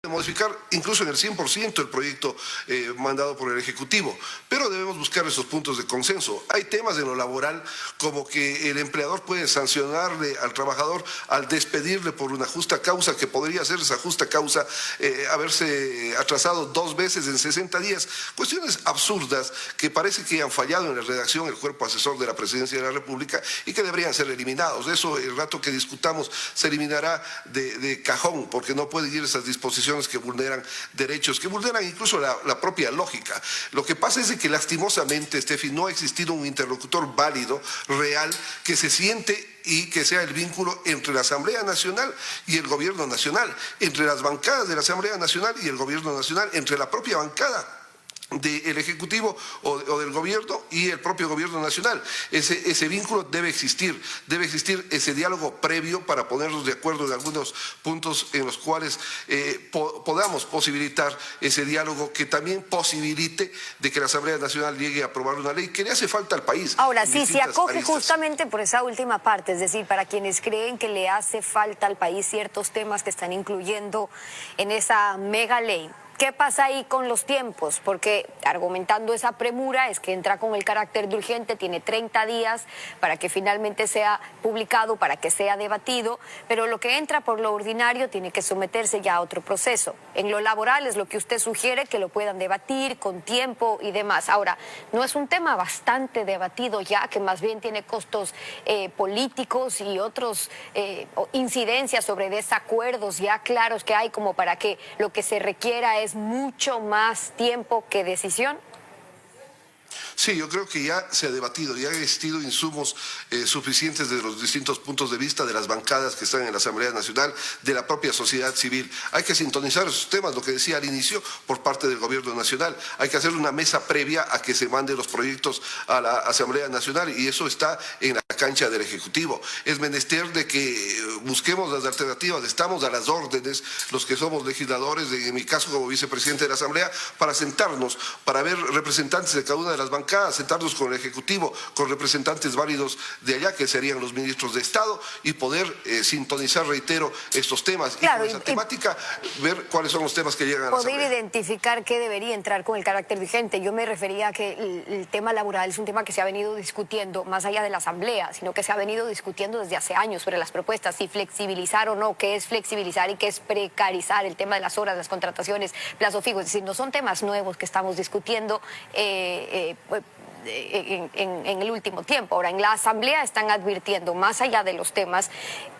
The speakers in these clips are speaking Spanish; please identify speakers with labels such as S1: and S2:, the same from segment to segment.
S1: modificar incluso en el 100% el proyecto mandado por el Ejecutivo, pero debemos buscar esos puntos de consenso. Hay temas en lo laboral como que el empleador puede sancionarle al trabajador al despedirle por una justa causa, que podría ser esa justa causa haberse atrasado 2 veces en 60 días. Cuestiones absurdas que parece que han fallado en la redacción el cuerpo asesor de la Presidencia de la República y que deberían ser eliminados. Eso, el rato que discutamos, se eliminará de cajón, porque no pueden ir esas disposiciones que vulneran derechos, que vulneran incluso la propia lógica. Lo que pasa es de que lastimosamente, Steffi, no ha existido un interlocutor válido, real, que se siente y que sea el vínculo entre la Asamblea Nacional y el Gobierno Nacional, entre las bancadas de la Asamblea Nacional y el Gobierno Nacional, entre la propia bancada del Ejecutivo o del Gobierno y el propio Gobierno Nacional. Ese vínculo debe existir ese diálogo previo para ponernos de acuerdo en algunos puntos en los cuales podamos posibilitar ese diálogo que también posibilite de que la Asamblea Nacional llegue a aprobar una ley que le hace falta al país.
S2: Ahora, sí, se acoge justamente por esa última parte, es decir, para quienes creen que le hace falta al país ciertos temas que están incluyendo en esa mega ley. ¿Qué pasa ahí con los tiempos? Porque argumentando esa premura es que entra con el carácter de urgente, tiene 30 días para que finalmente sea publicado, para que sea debatido, pero lo que entra por lo ordinario tiene que someterse ya a otro proceso. En lo laboral es lo que usted sugiere, que lo puedan debatir con tiempo y demás. Ahora, ¿no es un tema bastante debatido ya, que más bien tiene costos políticos y otros incidencias sobre desacuerdos ya claros que hay, como para que lo que se requiera es mucho más tiempo que decisión?
S1: Sí, yo creo que ya se ha debatido, ya han existido insumos suficientes de los distintos puntos de vista de las bancadas que están en la Asamblea Nacional, de la propia sociedad civil. Hay que sintonizar esos temas, lo que decía al inicio, por parte del Gobierno Nacional. Hay que hacer una mesa previa a que se manden los proyectos a la Asamblea Nacional y eso está en la cancha del Ejecutivo. Es menester de que busquemos las alternativas, estamos a las órdenes, los que somos legisladores, en mi caso como vicepresidente de la Asamblea, para sentarnos, para ver representantes de cada una de las bancadas, sentarnos con el Ejecutivo, con representantes válidos de allá, que serían los ministros de Estado, y poder sintonizar, reitero, estos temas.
S2: Claro,
S1: y con esa temática, ver cuáles son los temas que llegan a la Asamblea.
S2: Poder identificar qué debería entrar con el carácter vigente. Yo me refería a que el tema laboral es un tema que se ha venido discutiendo más allá de la Asamblea, sino que se ha venido discutiendo desde hace años sobre las propuestas, si flexibilizar o no, qué es flexibilizar y qué es precarizar, el tema de las horas, las contrataciones, plazo fijo. Es decir, no son temas nuevos que estamos discutiendo en el último tiempo. Ahora, en la Asamblea están advirtiendo, más allá de los temas,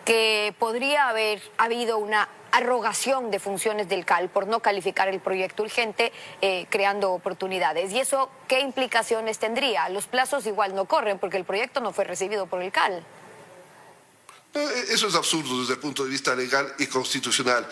S2: que podría haber habido una arrogación de funciones del CAL por no calificar el proyecto urgente, creando oportunidades. ¿Y eso qué implicaciones tendría? Los plazos igual no corren porque el proyecto no fue recibido por el CAL.
S1: Eso es absurdo desde el punto de vista legal y constitucional.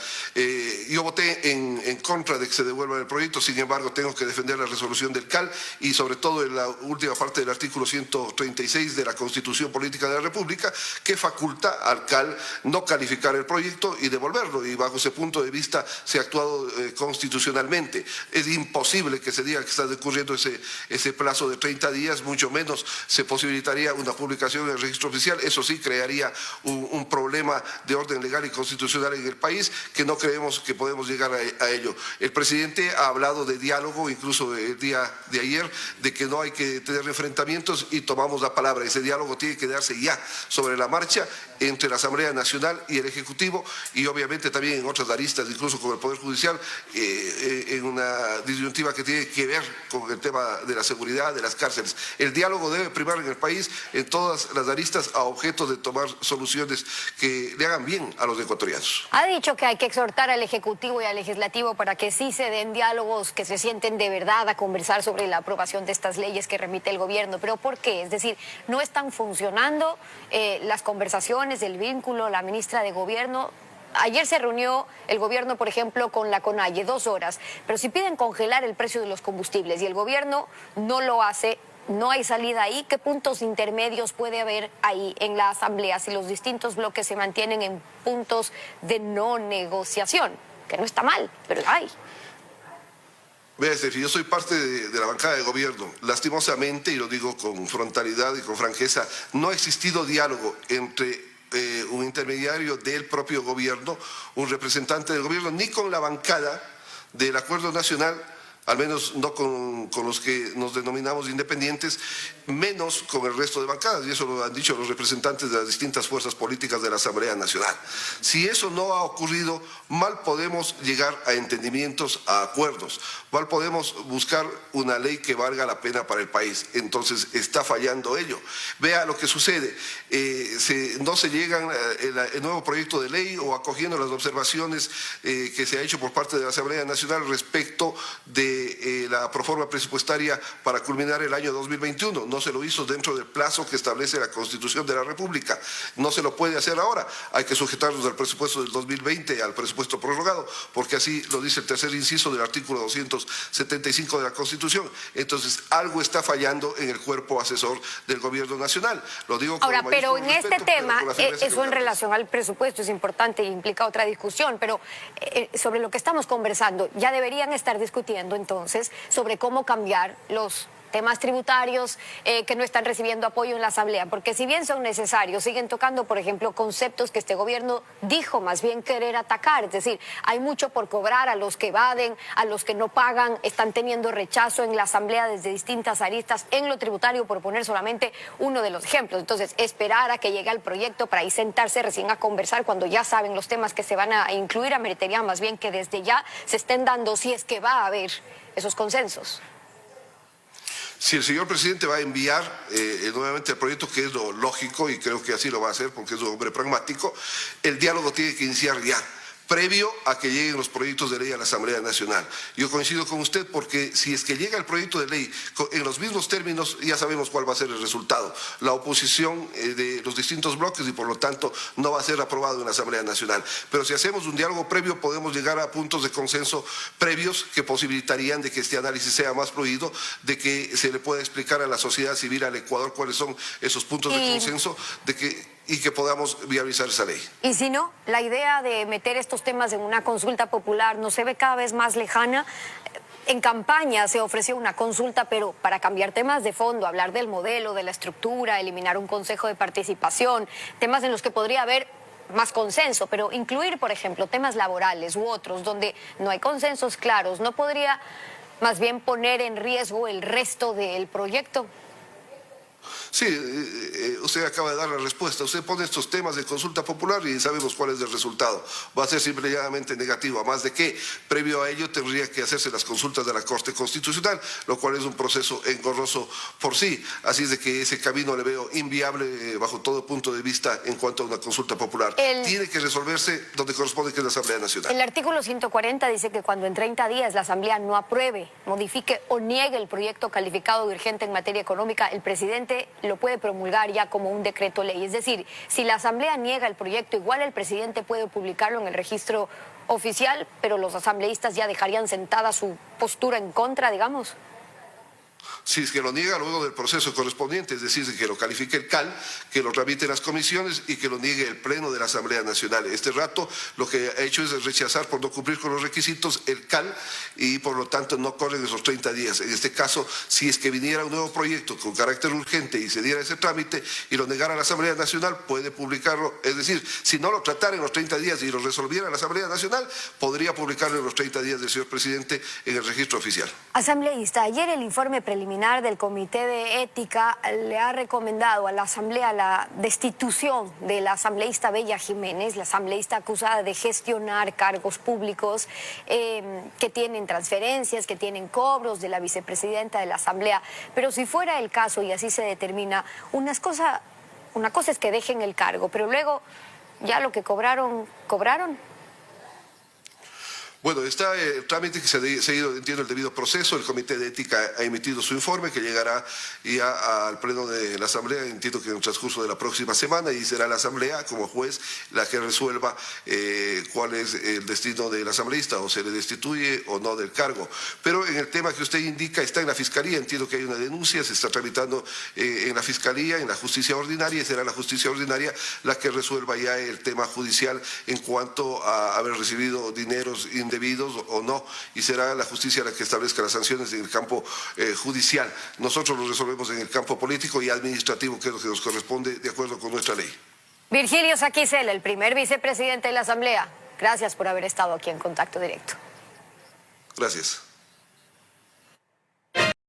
S1: Yo voté en contra de que se devuelva el proyecto, sin embargo tengo que defender la resolución del CAL y sobre todo en la última parte del artículo 136 de la Constitución Política de la República, que faculta al CAL no calificar el proyecto y devolverlo, y bajo ese punto de vista se ha actuado constitucionalmente. Es imposible que se diga que está decurriendo ese plazo de 30 días, mucho menos se posibilitaría una publicación en el registro oficial. Eso sí crearía un problema de orden legal y constitucional en el país que no creemos que podemos llegar a ello. El presidente ha hablado de diálogo, incluso el día de ayer, de que no hay que tener enfrentamientos y tomamos la palabra. Ese diálogo tiene que darse ya sobre la marcha entre la Asamblea Nacional y el Ejecutivo y obviamente también en otras aristas, incluso con el Poder Judicial, en una disyuntiva que tiene que ver con el tema de la seguridad, de las cárceles. El diálogo debe primar en el país en todas las aristas a objeto de tomar soluciones que le hagan bien a los ecuatorianos.
S2: Ha dicho que hay que exhortar al Ejecutivo y al Legislativo para que sí se den diálogos, que se sienten de verdad a conversar sobre la aprobación de estas leyes que remite el gobierno. ¿Pero por qué? Es decir, ¿no están funcionando las conversaciones, el vínculo? La ministra de Gobierno, ayer se reunió el gobierno, por ejemplo, con la CONAIE, 2 horas, pero si piden congelar el precio de los combustibles y el gobierno no lo hace, no hay salida ahí. ¿Qué puntos intermedios puede haber ahí en la Asamblea si los distintos bloques se mantienen en puntos de no negociación? Que no está mal, pero hay.
S1: Vea, Steffi, yo soy parte de la bancada de gobierno. Lastimosamente, y lo digo con frontalidad y con franqueza, no ha existido diálogo entre un intermediario del propio gobierno, un representante del gobierno, ni con la bancada del Acuerdo Nacional, al menos no con los que nos denominamos independientes, menos con el resto de bancadas, y eso lo han dicho los representantes de las distintas fuerzas políticas de la Asamblea Nacional. Si eso no ha ocurrido, mal podemos llegar a entendimientos, a acuerdos, mal podemos buscar una ley que valga la pena para el país. Entonces está fallando ello. Vea lo que sucede, no se llegan el nuevo proyecto de ley o acogiendo las observaciones que se ha hecho por parte de la Asamblea Nacional respecto de la proforma presupuestaria para culminar el año 2021. No se lo hizo dentro del plazo que establece la Constitución de la República. No se lo puede hacer ahora. Hay que sujetarnos al presupuesto del 2020, al presupuesto prorrogado, porque así lo dice el tercer inciso del artículo 275 de la Constitución. Entonces, algo está fallando en el cuerpo asesor del Gobierno Nacional. Lo digo con
S2: ahora, pero en
S1: respeto,
S2: este tema, eso en
S1: relación
S2: relación al presupuesto es importante e implica otra discusión, pero sobre lo que estamos conversando, ya deberían estar discutiendo entonces sobre cómo cambiar los temas tributarios que no están recibiendo apoyo en la Asamblea, porque si bien son necesarios, siguen tocando, por ejemplo, conceptos que este gobierno dijo más bien querer atacar, es decir, hay mucho por cobrar a los que evaden, a los que no pagan, están teniendo rechazo en la Asamblea desde distintas aristas en lo tributario, por poner solamente uno de los ejemplos. Entonces, esperar a que llegue el proyecto para ahí sentarse recién a conversar cuando ya saben los temas que se van a incluir, ameritaría más bien que desde ya se estén dando, si es que va a haber esos consensos.
S1: Si el señor presidente va a enviar nuevamente el proyecto, que es lo lógico, y creo que así lo va a hacer porque es un hombre pragmático, el diálogo tiene que iniciar ya, previo a que lleguen los proyectos de ley a la Asamblea Nacional. Yo coincido con usted porque si es que llega el proyecto de ley en los mismos términos, ya sabemos cuál va a ser el resultado. La oposición de los distintos bloques y por lo tanto no va a ser aprobado en la Asamblea Nacional. Pero si hacemos un diálogo previo, podemos llegar a puntos de consenso previos que posibilitarían de que este análisis sea más fluido, de que se le pueda explicar a la sociedad civil, al Ecuador, cuáles son esos puntos de consenso, y que podamos viabilizar esa ley.
S2: Y si no, la idea de meter estos temas en una consulta popular no se ve cada vez más lejana. En campaña se ofreció una consulta, pero para cambiar temas de fondo, hablar del modelo, de la estructura, eliminar un consejo de participación, temas en los que podría haber más consenso, pero incluir, por ejemplo, temas laborales u otros donde no hay consensos claros, ¿no podría más bien poner en riesgo el resto del proyecto?
S1: Sí, usted acaba de dar la respuesta. Usted pone estos temas de consulta popular y sabemos cuál es el resultado. Va a ser simplemente negativo, a más de que previo a ello tendría que hacerse las consultas de la Corte Constitucional, lo cual es un proceso engorroso por sí. Así es de que ese camino le veo inviable bajo todo punto de vista en cuanto a una consulta popular. Tiene que resolverse donde corresponde, que es la Asamblea Nacional.
S2: El artículo 140 dice que cuando en 30 días la Asamblea no apruebe, modifique o niegue el proyecto calificado de urgente en materia económica, el presidente lo puede promulgar ya como un decreto ley. Es decir, si la Asamblea niega el proyecto, igual el presidente puede publicarlo en el registro oficial, pero los asambleístas ya dejarían sentada su postura en contra, digamos.
S1: Si es que lo niega luego del proceso correspondiente, es decir, que lo califique el CAL, que lo tramite las comisiones y que lo niegue el Pleno de la Asamblea Nacional. Este rato lo que ha hecho es rechazar por no cumplir con los requisitos el CAL y por lo tanto no corren esos 30 días. En este caso, si es que viniera un nuevo proyecto con carácter urgente y se diera ese trámite y lo negara la Asamblea Nacional, puede publicarlo. Es decir, si no lo tratara en los 30 días y lo resolviera la Asamblea Nacional, podría publicarlo en los 30 días del señor presidente en el registro oficial.
S2: Asambleísta, ayer el informe preliminar del Comité de Ética le ha recomendado a la Asamblea la destitución de la asambleísta Bella Jiménez, la asambleísta acusada de gestionar cargos públicos que tienen transferencias, que tienen cobros de la vicepresidenta de la Asamblea. Pero si fuera el caso y así se determina, una cosa es que dejen el cargo, pero luego ya lo que cobraron.
S1: Bueno, está el trámite que se ha seguido, entiendo, el debido proceso. El Comité de Ética ha emitido su informe que llegará ya al Pleno de la Asamblea, entiendo que en el transcurso de la próxima semana, y será la Asamblea como juez la que resuelva cuál es el destino del asambleísta, o se le destituye o no del cargo. Pero en el tema que usted indica está en la Fiscalía, entiendo que hay una denuncia, se está tramitando en la Fiscalía, en la Justicia Ordinaria, y será la Justicia Ordinaria la que resuelva ya el tema judicial en cuanto a haber recibido dineros indebidos o no, y será la justicia la que establezca las sanciones en el campo judicial. Nosotros lo resolvemos en el campo político y administrativo, que es lo que nos corresponde de acuerdo con nuestra ley.
S2: Virgilio Saquicela, el primer vicepresidente de la Asamblea, gracias por haber estado aquí en Contacto Directo.
S1: Gracias.